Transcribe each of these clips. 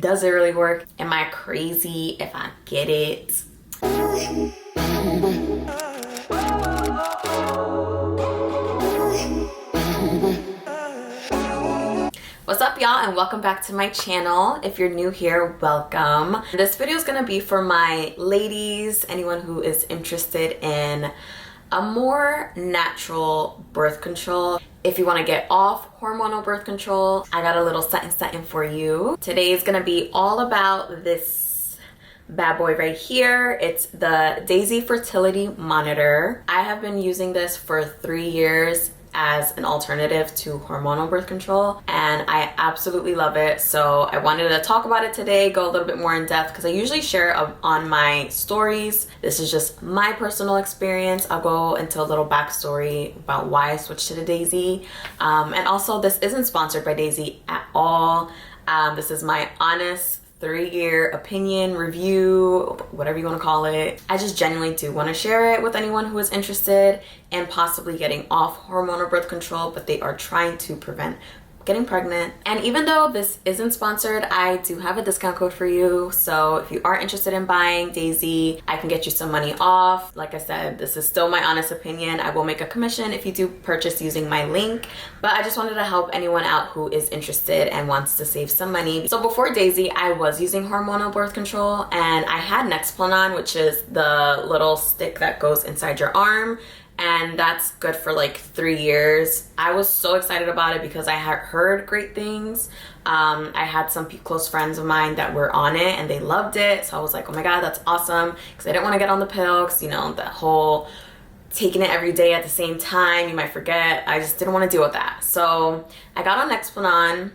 Does it really work? Am I crazy if I get it? What's up, y'all, and welcome back to my channel. If you're new here, welcome. This video is gonna be for my ladies, anyone who is interested in a more natural birth control. If you want to get off hormonal birth control, I got a little something for you. Today is gonna be all about this bad boy right here. It's the Daysy Fertility Monitor. I have been using this for 3 years as an alternative to hormonal birth control, and I absolutely love it. So I wanted to talk about it today, go a little bit more in depth, because I usually share on my stories. This is just my personal experience. I'll go into a little backstory about why I switched to the Daysy. And also, this isn't sponsored by Daysy at all. This is my honest 3-year opinion, review, whatever you want to call it. I just genuinely do want to share it with anyone who is interested in possibly getting off hormonal birth control, but they are trying to prevent getting pregnant. And even though this isn't sponsored, I do have a discount code for you. So if you are interested in buying Daysy, I can get you some money off. Like I said, this is still my honest opinion. I will make a commission if you do purchase using my link, but I just wanted to help anyone out who is interested and wants to save some money. So before Daysy, I was using hormonal birth control, and I had Nexplanon, which is the little stick that goes inside your arm, and that's good for like 3 years. I was so excited about it because I had heard great things. I had some close friends of mine that were on it and they loved it, so I was like, oh my god, that's awesome, because I didn't want to get on the pill, because you know, the whole taking it every day at the same time, you might forget. I just didn't want to deal with that. So I got on Nexplanon,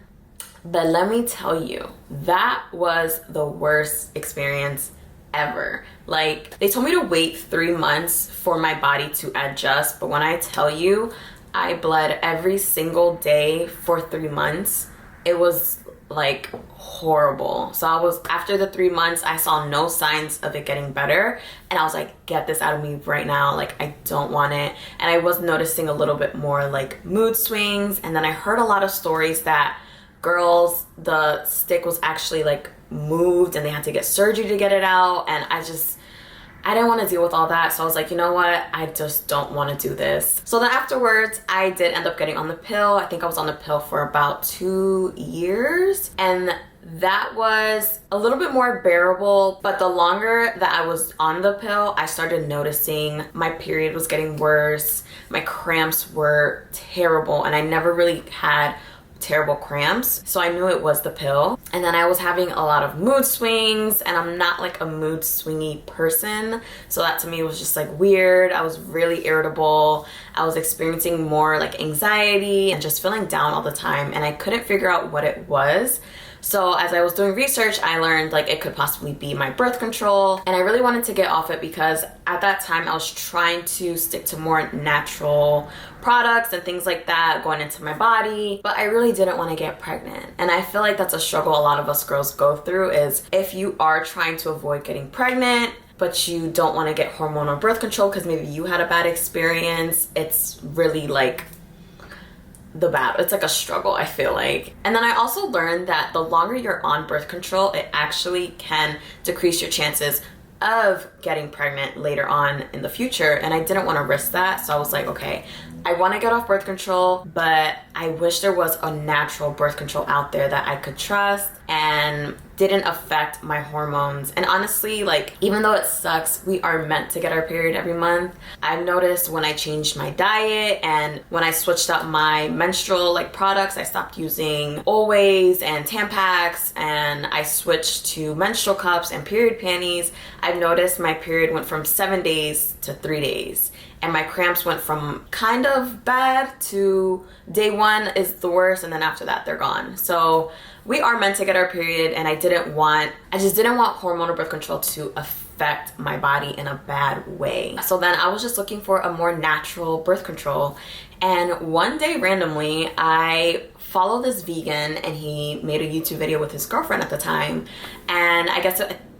but let me tell you, that was the worst experience ever. Like, they told me to wait 3 months for my body to adjust, but when I tell you, I bled every single day for 3 months. It was like horrible. So I was, after the 3 months, I saw no signs of it getting better, and I was like, get this out of me right now. Like, I don't want it. And I was noticing a little bit more like mood swings, and then I heard a lot of stories that girls, the stick was actually like moved and they had to get surgery to get it out, and I didn't want to deal with all that. So I was like, you know what, I just don't want to do this. So then afterwards, I did end up getting on the pill. I think I was on the pill for about 2 years, and that was a little bit more bearable. But the longer that I was on the pill, I started noticing my period was getting worse. My cramps were terrible, and I never really had terrible cramps, so I knew it was the pill. And then I was having a lot of mood swings, and I'm not like a mood swingy person, so that to me was just like weird. I was really irritable. I was experiencing more like anxiety and just feeling down all the time, and I couldn't figure out what it was. So as I was doing research, I learned like it could possibly be my birth control, and I really wanted to get off it because at that time I was trying to stick to more natural products and things like that going into my body, but I really didn't want to get pregnant. And I feel like that's a struggle a lot of us girls go through, is if you are trying to avoid getting pregnant but you don't want to get hormonal birth control because maybe you had a bad experience, it's really like it's like a struggle, I feel like. And then I also learned that the longer you're on birth control, it actually can decrease your chances of getting pregnant later on in the future, and I didn't want to risk that. So I was like, okay, I want to get off birth control, but I wish there was a natural birth control out there that I could trust and didn't affect my hormones. And honestly, like, even though it sucks, we are meant to get our period every month. I've noticed when I changed my diet and when I switched up my menstrual like products, I stopped using Always and Tampax, and I switched to menstrual cups and period panties. I've noticed my period went from 7 days to 3 days, and my cramps went from kind of bad to day 1 is the worst, and then after that they're gone. So we are meant to get our period, and I just didn't want hormonal birth control to affect my body in a bad way. So then I was just looking for a more natural birth control, and one day randomly I follow this vegan, and he made a YouTube video with his girlfriend at the time, and I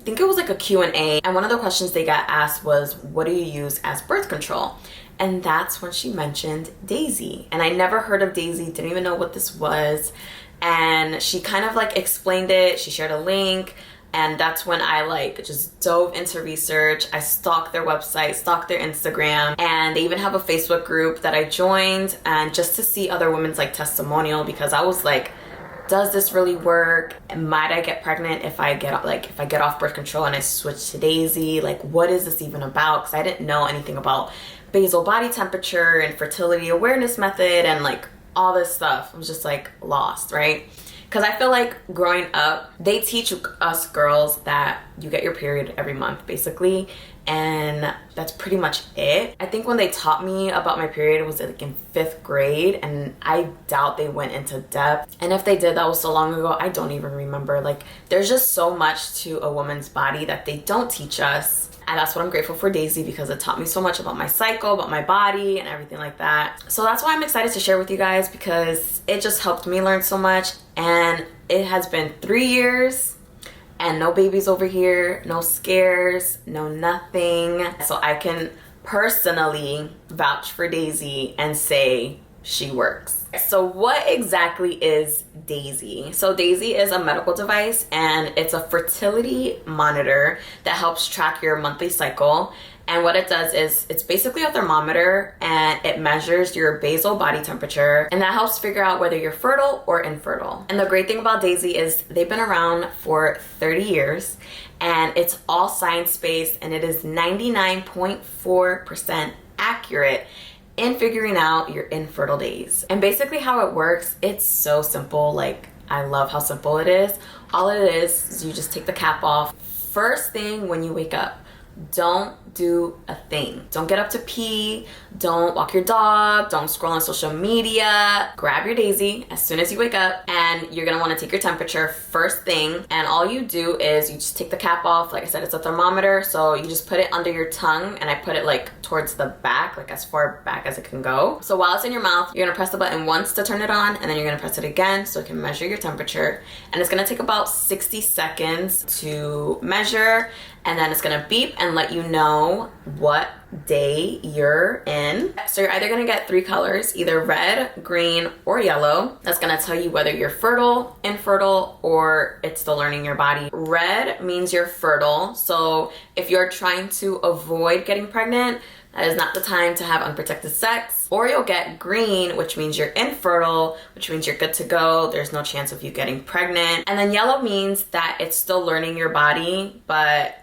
think it was like a Q&A, and one of the questions they got asked was, what do you use as birth control? And that's when she mentioned Daysy, and I never heard of Daysy, didn't even know what this was. and she kind of like explained it. She shared a link, and that's when I like just dove into research. I stalked their website, stalked their Instagram, and they even have a Facebook group that I joined, and just to see other women's like testimonial, because I was like, does this really work? Might I get pregnant if I get off birth control and I switch to Daysy? Like, what is this even about? Because I didn't know anything about basal body temperature and fertility awareness method and like all this stuff. I was just like lost, right? Because I feel like growing up, they teach us girls that you get your period every month, basically, and that's pretty much it. I think when they taught me about my period, it was like in 5th grade, and I doubt they went into depth. And if they did, that was so long ago, I don't even remember. Like, there's just so much to a woman's body that they don't teach us. And that's what I'm grateful for Daysy, because it taught me so much about my cycle, about my body, and everything like that. So that's why I'm excited to share with you guys, because it just helped me learn so much. And it has been 3 years and no babies over here, no scares, no nothing. So I can personally vouch for Daysy and say she works. So what exactly is Daysy? So Daysy is a medical device, and it's a fertility monitor that helps track your monthly cycle. And what it does is it's basically a thermometer, and it measures your basal body temperature, and that helps figure out whether you're fertile or infertile. And the great thing about Daysy is they've been around for 30 years, and it's all science-based, and it is 99.4% accurate in figuring out your infertile days. And basically how it works, it's so simple. Like, I love how simple it is. All it is you just take the cap off. First thing when you wake up, don't do a thing. Don't get up to pee, don't walk your dog, don't scroll on social media. Grab your Daysy as soon as you wake up, and you're gonna wanna take your temperature first thing. And all you do is you just take the cap off. Like I said, it's a thermometer, so you just put it under your tongue, and I put it like towards the back, like as far back as it can go. So while it's in your mouth, you're gonna press the button once to turn it on, and then you're gonna press it again so it can measure your temperature. And it's gonna take about 60 seconds to measure, and then it's gonna beep and let you know what day you're in. So you're either gonna get 3 colors, either red, green, or yellow. That's gonna tell you whether you're fertile, infertile, or it's still learning your body. Red means you're fertile. So if you're trying to avoid getting pregnant, that is not the time to have unprotected sex. Or you'll get green, which means you're infertile, which means you're good to go. There's no chance of you getting pregnant. And then yellow means that it's still learning your body, but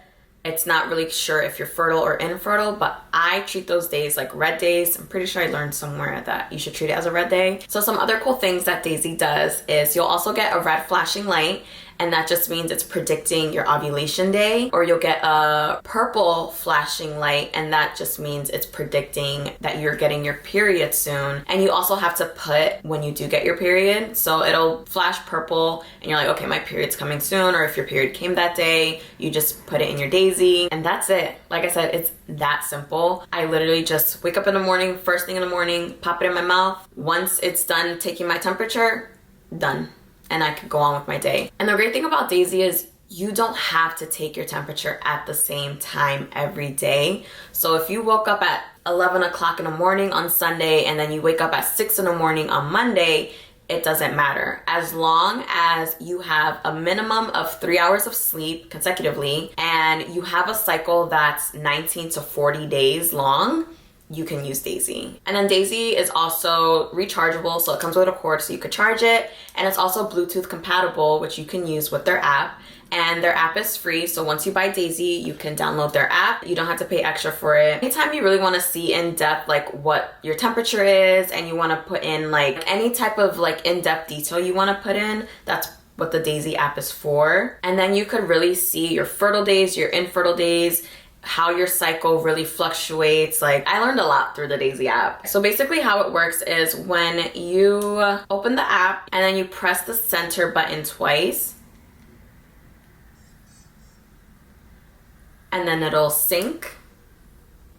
it's not really sure if you're fertile or infertile. But I treat those days like red days. I'm pretty sure I learned somewhere that you should treat it as a red day. So some other cool things that Daysy does is you'll also get a red flashing light, and that just means it's predicting your ovulation day. Or you'll get a purple flashing light, and that just means it's predicting that you're getting your period soon. And you also have to put when you do get your period. So it'll flash purple, and you're like, okay, my period's coming soon. Or if your period came that day, you just put it in your Daysy, and that's it. Like I said, it's that simple. I literally just wake up in the morning, first thing in the morning, pop it in my mouth. Once it's done taking my temperature, done. And I could go on with my day. And the great thing about Daysy is you don't have to take your temperature at the same time every day. So if you woke up at 11 o'clock in the morning on Sunday, and then you wake up at 6 in the morning on Monday, it doesn't matter. As long as you have a minimum of 3 hours of sleep consecutively, and you have a cycle that's 19 to 40 days long, you can use Daysy. And then Daysy is also rechargeable, so it comes with a cord so you could charge it, and it's also Bluetooth compatible, which you can use with their app. And their app is free, so once you buy Daysy, you can download their app. You don't have to pay extra for it. Anytime you really want to see in depth like what your temperature is, and you want to put in like any type of like in-depth detail you want to put in, that's what the Daysy app is for. And then you could really see your fertile days, your infertile days, how your cycle really fluctuates. Like, I learned a lot through the Daysy app. So basically how it works is when you open the app and then you press the center button twice, and then it'll sync,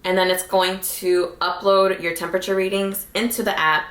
and then it's going to upload your temperature readings into the app,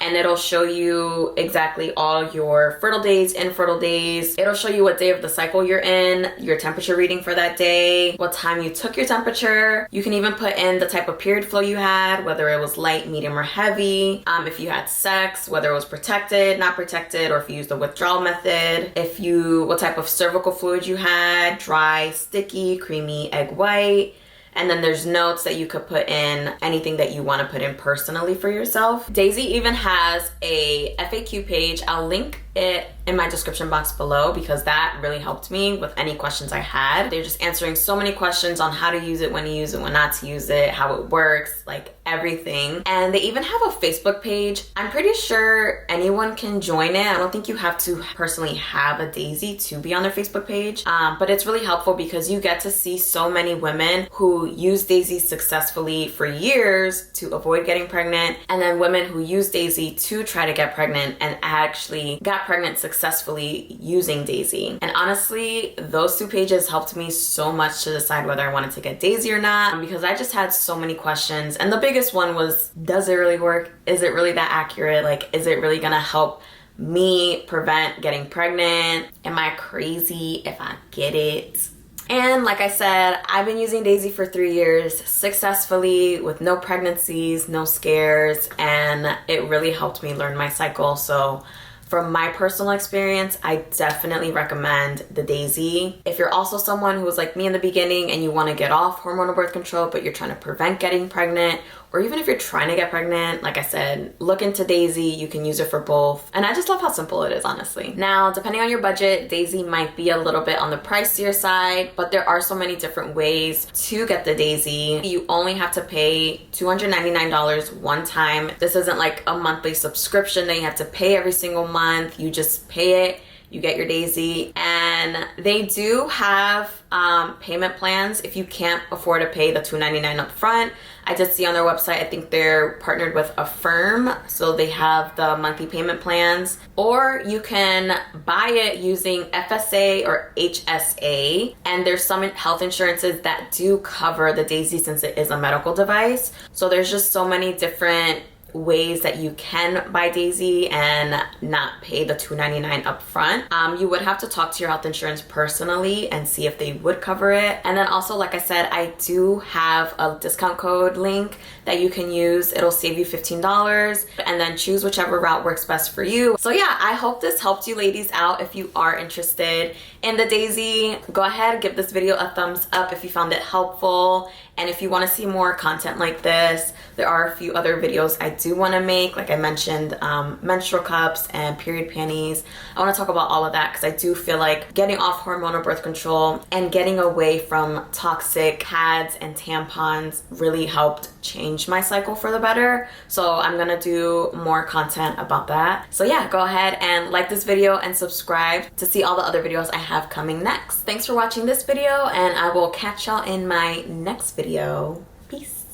and it'll show you exactly all your fertile days, infertile days. It'll show you what day of the cycle you're in, your temperature reading for that day, what time you took your temperature. You can even put in the type of period flow you had, whether it was light, medium, or heavy. If you had sex, whether it was protected, not protected, or if you used the withdrawal method. What type of cervical fluid you had, dry, sticky, creamy, egg white. And then there's notes that you could put in anything that you want to put in personally for yourself. Daysy even has a FAQ page. I'll link it in my description box below because that really helped me with any questions I had. They're just answering so many questions on how to use it, when to use it, when not to use it, how it works, like everything. And they even have a Facebook page. I'm pretty sure anyone can join it. I don't think you have to personally have a Daysy to be on their Facebook page, but it's really helpful because you get to see so many women who use Daysy successfully for years to avoid getting pregnant, and then women who use Daysy to try to get pregnant and actually got pregnant successfully using Daysy. And honestly, those two pages helped me so much to decide whether I wanted to get Daysy or not, because I just had so many questions. And the biggest one was, does it really work? Is it really that accurate? Like, is it really gonna help me prevent getting pregnant? Am I crazy if I get it? And like I said, I've been using Daysy for 3 years successfully with no pregnancies, no scares, and it really helped me learn my cycle. So from my personal experience, I definitely recommend the Daysy. If you're also someone who was like me in the beginning and you want to get off hormonal birth control, but you're trying to prevent getting pregnant, or even if you're trying to get pregnant, like I said, look into Daysy. You can use it for both. And I just love how simple it is, honestly. Now, depending on your budget, Daysy might be a little bit on the pricier side, but there are so many different ways to get the Daysy. You only have to pay $299 one time. This isn't like a monthly subscription that you have to pay every single month. You just pay it, you get your Daysy. And they do have payment plans if you can't afford to pay the $299 up front. I did see on their website, I think they're partnered with Affirm, so they have the monthly payment plans. Or you can buy it using FSA or HSA, and there's some health insurances that do cover the Daysy since it is a medical device. So there's just so many different ways that you can buy Daysy and not pay the $299 up front. You would have to talk to your health insurance personally and see if they would cover it. And then also, like I said, I do have a discount code link that you can use. It'll save you $15, and then choose whichever route works best for you. So yeah, I hope this helped you ladies out. If you are interested in the Daysy, go ahead, give this video a thumbs up if you found it helpful. And if you want to see more content like this, there are a few other videos I do want to make. Like I mentioned, menstrual cups and period panties. I want to talk about all of that because I do feel like getting off hormonal birth control and getting away from toxic pads and tampons really helped change my cycle for the better. So I'm gonna do more content about that. So yeah, go ahead and like this video and subscribe to see all the other videos I have coming next. Thanks for watching this video, and I will catch y'all in my next video. Peace.